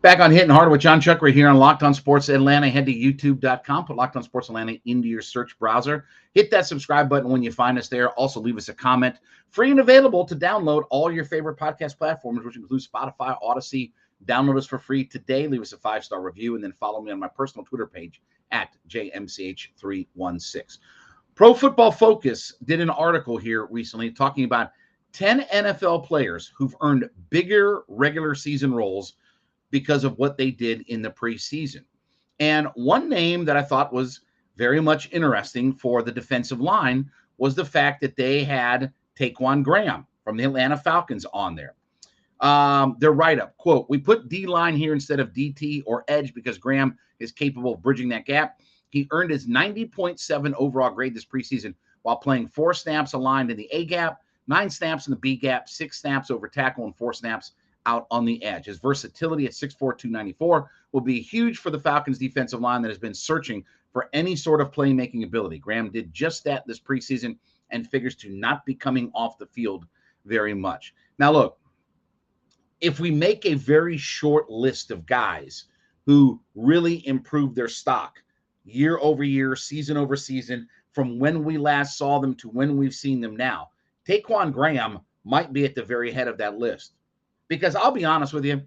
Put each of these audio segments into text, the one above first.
Back on Hittin Hard with Jon Chuckery here on Locked On Sports Atlanta. Head to youtube.com, put Locked On Sports Atlanta into your search browser. Hit that subscribe button when you find us there. Also, leave us a comment. Free and available to download all your favorite podcast platforms, which includes Spotify, Odyssey. Download us for free today. Leave us a 5-star review, and then follow me on my personal Twitter page at JMCH316. Pro Football Focus did an article here recently talking about 10 NFL players who've earned bigger regular season roles because of what they did in the preseason. And one name that I thought was very much interesting for the defensive line was the fact that they had Taquan Graham from the Atlanta Falcons on there. Their write-up, quote, "We put D-line here instead of DT or edge because Graham is capable of bridging that gap. He earned his 90.7 overall grade this preseason while playing 4 snaps aligned in the A gap, 9 snaps in the B gap, 6 snaps over tackle, and 4 snaps out on the edge. His versatility at 6'4", 294 will be huge for the Falcons defensive line that has been searching for any sort of playmaking ability. Graham did just that this preseason and figures to not be coming off the field very much." Now, look, if we make a very short list of guys who really improved their stock year over year, season over season, from when we last saw them to when we've seen them now, Taquan Graham might be at the very head of that list. Because I'll be honest with you,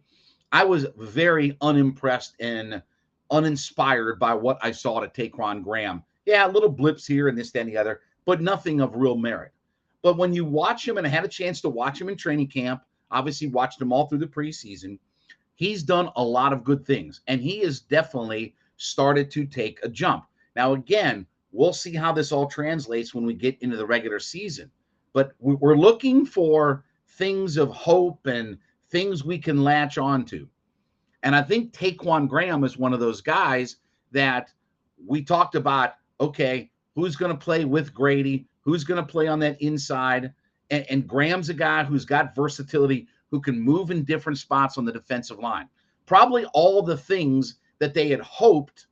I was very unimpressed and uninspired by what I saw to Taquan Graham. Yeah, little blips here and this, that, and the other, but nothing of real merit. But when you watch him, and I had a chance to watch him in training camp, obviously watched him all through the preseason, he's done a lot of good things, and he has definitely started to take a jump. Now, again, we'll see how this all translates when we get into the regular season. But we're looking for things of hope and things we can latch onto. And I think Taquan Graham is one of those guys that we talked about, okay, who's going to play with Grady? Who's going to play on that inside? And Graham's a guy who's got versatility, who can move in different spots on the defensive line. Probably all the things that they had hoped,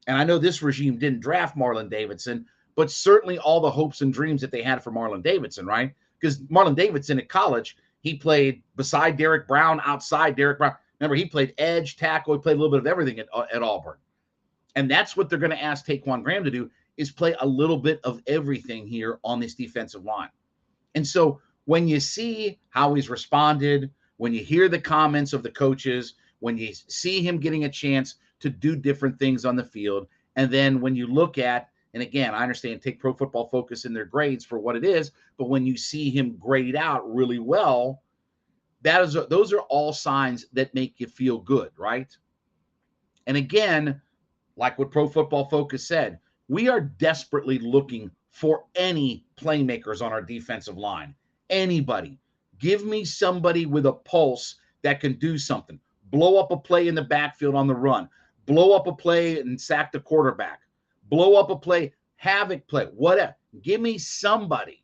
and I know this regime didn't draft Marlon Davidson, but certainly all the hopes and dreams that they had for Marlon Davidson, right? Because Marlon Davidson at college, he played beside Derek Brown, outside Derek Brown. Remember, he played edge, tackle. He played a little bit of everything at Auburn. And that's what they're going to ask Taquan Graham to do, is play a little bit of everything here on this defensive line. And so when you see how he's responded, when you hear the comments of the coaches, when you see him getting a chance to do different things on the field, and then when you look at, and again, I understand, take Pro Football Focus in their grades for what it is, but when you see him grade out really well, those are all signs that make you feel good, right? And again, like what Pro Football Focus said, we are desperately looking for any playmakers on our defensive line. Anybody. Give me somebody with a pulse that can do something. Blow up a play in the backfield on the run. Blow up a play and sack the quarterback. Blow up a play, havoc play, whatever. Give me somebody.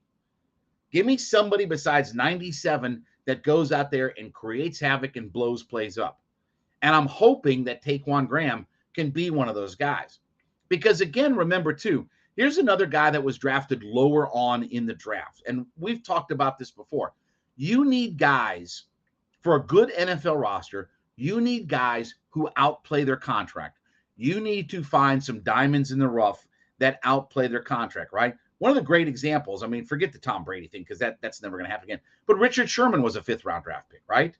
Give me somebody besides 97 that goes out there and creates havoc and blows plays up. And I'm hoping that Taquan Graham can be one of those guys. Because again, remember too, here's another guy that was drafted lower on in the draft. And we've talked about this before. You need guys for a good NFL roster. You need guys who outplay their contract. You need to find some diamonds in the rough that outplay their contract, right? One of the great examples, I mean, forget the Tom Brady thing because that's never going to happen again. But Richard Sherman was a 5th-round draft pick, right?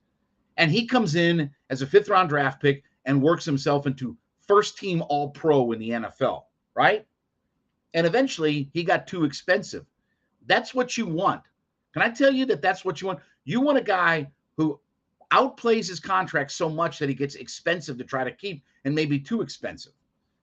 And he comes in as a 5th-round draft pick and works himself into first-team All-Pro in the NFL, right? And eventually, he got too expensive. That's what you want. Can I tell you that that's what you want? You want a guy who outplays his contract so much that he gets expensive to try to keep and maybe too expensive.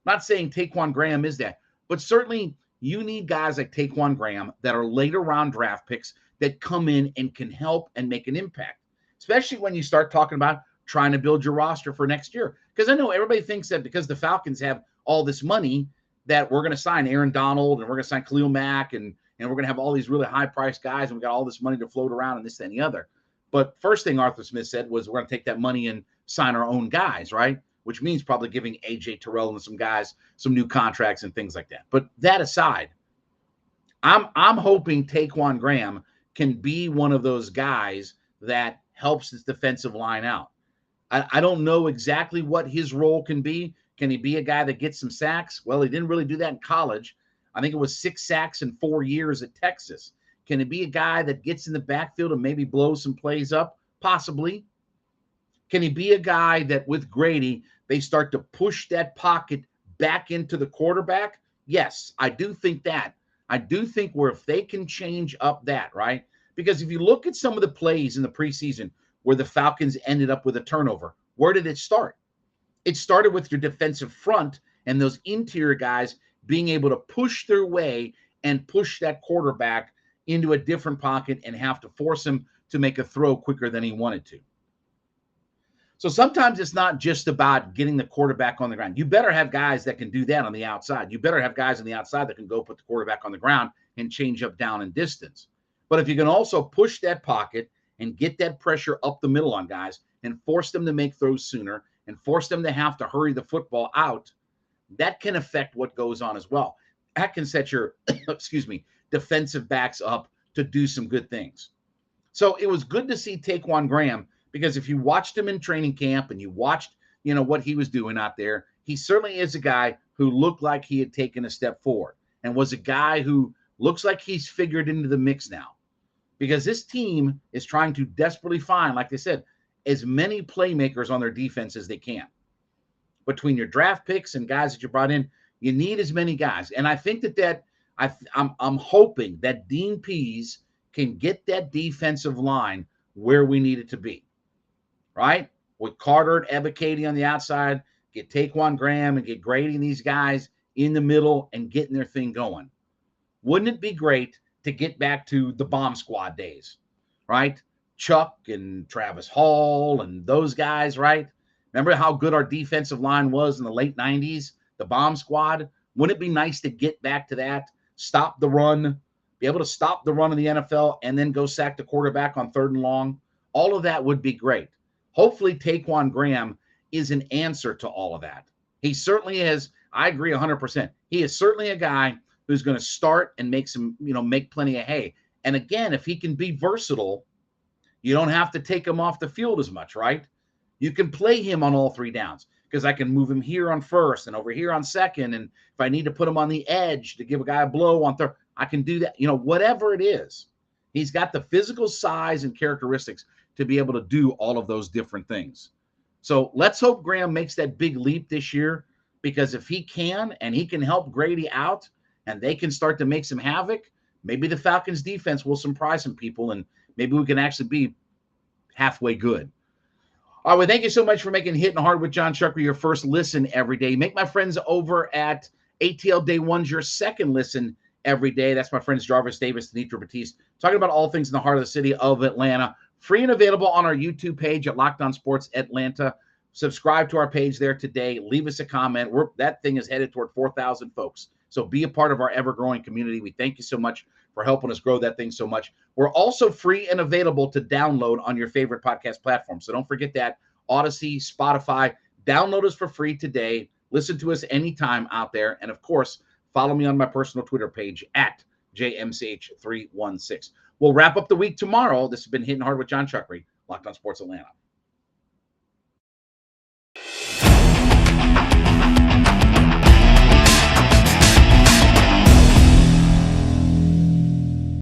I'm not saying Taquan Graham is that, but certainly you need guys like Taquan Graham that are later round draft picks that come in and can help and make an impact, especially when you start talking about trying to build your roster for next year. Because I know everybody thinks that because the Falcons have all this money that we're going to sign Aaron Donald and we're going to sign Khalil Mack and we're going to have all these really high-priced guys and we got all this money to float around and this, that, and the other. But first thing Arthur Smith said was we're going to take that money and sign our own guys, right? Which means probably giving A.J. Terrell and some guys some new contracts and things like that. But that aside, I'm hoping Taquan Graham can be one of those guys that helps this defensive line out. I don't know exactly what his role can be. Can he be a guy that gets some sacks? Well, he didn't really do that in college. I think it was 6 sacks in 4 years at Texas. Can he be a guy that gets in the backfield and maybe blows some plays up? Possibly. Can he be a guy that with Grady, they start to push that pocket back into the quarterback? Yes, I do think that. I do think where if they can change up that, right? Because if you look at some of the plays in the preseason where the Falcons ended up with a turnover, where did it start? It started with your defensive front and those interior guys being able to push their way and push that quarterback into a different pocket and have to force him to make a throw quicker than he wanted to. So sometimes it's not just about getting the quarterback on the ground. You better have guys that can do that on the outside. You better have guys on the outside that can go put the quarterback on the ground and change up down in distance. But if you can also push that pocket and get that pressure up the middle on guys and force them to make throws sooner and force them to have to hurry the football out, that can affect what goes on as well. That can set your, defensive backs up to do some good things. So it was good to see Taquan Graham, because if you watched him in training camp and you watched, what he was doing out there, he certainly is a guy who looked like he had taken a step forward and was a guy who looks like he's figured into the mix now, because this team is trying to desperately find, like they said, as many playmakers on their defense as they can. Between your draft picks and guys that you brought in, you need as many guys. And I think I'm hoping that Dean Pease can get that defensive line where we need it to be, right? With Carter and Ebiketie on the outside, get Taquan Graham and get Grady and these guys in the middle and getting their thing going. Wouldn't it be great to get back to the bomb squad days, right? Chuck and Travis Hall and those guys, right? Remember how good our defensive line was in the late 90s, the bomb squad? Wouldn't it be nice to get back to that, stop the run, be able to stop the run in the NFL, and then go sack the quarterback on 3rd and long? All of that would be great. Hopefully Taquan Graham is an answer to all of that. He certainly is. I agree 100%. He is certainly a guy who's going to start and make plenty of hay. And again, if he can be versatile, you don't have to take him off the field as much, right? You can play him on all 3 downs, because I can move him here on 1st and over here on 2nd. And if I need to put him on the edge to give a guy a blow on 3rd, I can do that. Whatever it is, he's got the physical size and characteristics to be able to do all of those different things. So let's hope Graham makes that big leap this year, because if he can and he can help Grady out and they can start to make some havoc, maybe the Falcons defense will surprise some people and maybe we can actually be halfway good. All right, well, thank you so much for making Hittin' Hard with Jon Chuckery your first listen every day. Make my friends over at ATL Day One's your second listen every day. That's my friends Jarvis Davis and Nitra Batiste, talking about all things in the heart of the city of Atlanta. Free and available on our YouTube page at Locked On Sports Atlanta. Subscribe to our page there today. Leave us a comment. That thing is headed toward 4,000 folks. So be a part of our ever-growing community. We thank you so much for helping us grow that thing so much. We're also free and available to download on your favorite podcast platform. So don't forget that. Odyssey, Spotify. Download us for free today. Listen to us anytime out there. And, of course, follow me on my personal Twitter page at JMCH316. We'll wrap up the week tomorrow. This has been Hittin' Hard with Jon Chuckery, Locked On Sports Atlanta.